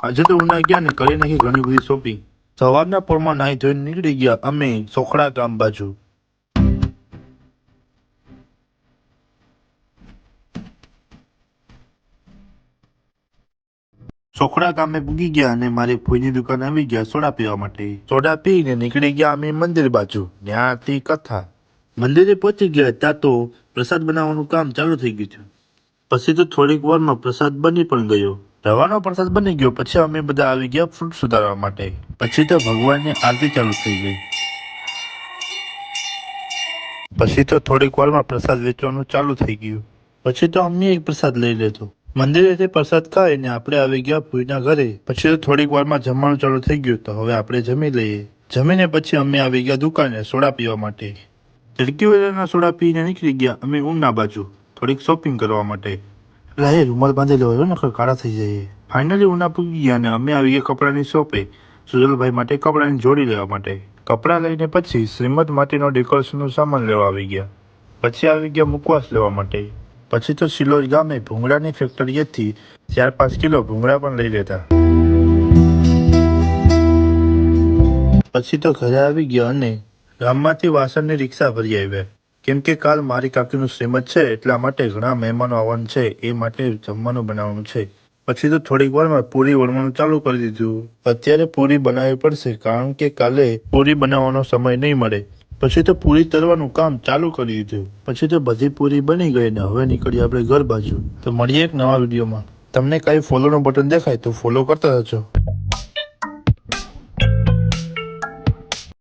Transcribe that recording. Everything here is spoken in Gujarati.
આજે તો ઉના ગયા ને કરી નાખી ઘણી બધી શોપિંગ. સવારના પોરમાં નાહી ધોઈને નીકળી ગયા અમે સોખડા ગામ બાજુ. સોખડા ગામે પૂગી ગયા અને મારી ફોઈની દુકાન આવી ગયા સોડા પીવા માટે. સોડા પીને નીકળી ગયા અમે મંદિર બાજુ. ત્યાં હતી કથા. મંદિરે પહોંચી ગયા ત્યાં તો પ્રસાદ બનાવવાનું કામ ચાલુ થઈ ગયું છે. પછી તો થોડીક વારમાં પ્રસાદ બની પણ ગયો. રવાનો પ્રસાદ બની ગયો પછી અમે બધા આવી ગયા ફ્રૂટ સુધારવા માટે. પછી તો ભગવાનની આરતી ચાલુ થઈ ગઈ. પછી તો થોડીક વારમાં પ્રસાદ વેચવાનું ચાલુ થઈ ગયું. પછી તો અમે એક પ્રસાદ લઈ લીધો. મંદિરેથી પ્રસાદ ખાઈને આપણે આવી ગયા ફૂઈના ઘરે. પછી તો થોડીક વારમાં જમવાનું ચાલુ થઈ ગયું તો હવે આપણે જમી લઈએ. જમીને પછી અમે આવી ગયા દુકાને સોડા પીવા માટે. ઝડકી વેલાના સોડા પીને નીકળી ગયા અમે ઉના બાજુ થોડીક શોપિંગ કરવા માટે. એટલે એ રૂમાલ બાંધી લેવો હોય ને કાળા થઈ જાય. ફાઇનલી ઉના પૂગી ગયા અને અમે આવી ગયા કપડાની શોપે સુજલભાઈ માટે કપડાની જોડી લેવા માટે. કપડાં લઈને પછી શ્રીમદ માટેનો ડેકોરેશનનો સામાન લેવા આવી ગયા. પછી આવી ગયા મુખવાસ લેવા માટે. પછી તો સિલોજ ગામે ભૂંગળાની ફેક્ટરીએથી 4-5 કિલો ભૂંગળા પણ લઈ લેતા. પછી તો ઘરે આવી ગયા અને ગામમાંથી વાસણની રિક્ષા ભરી આવ્યા. કેમ કે કાલ મારી કાકીનું શ્રીમદ છે એટલા માટે ઘણા મહેમાનો આવવાનું છે એ માટે જમવાનું બનાવવાનું છે. પછી તો થોડીક વારમાં પૂરી વણવાનું ચાલુ કરી દીધું. અત્યારે પૂરી બનાવવી પડશે કારણ કે કાલે પૂરી બનાવવાનો સમય નહીં મળે. પછી તો પૂરી તળવાનું કામ ચાલુ કરી દીધું. પછી તો બધી પૂરી બની ગઈ ને હવે નીકળીએ આપણે ઘર બાજુ. તો મળીએ એક નવા વિડીયોમાં. તમને કઈ ફોલોનું બટન દેખાય તો ફોલો કરતા જજો.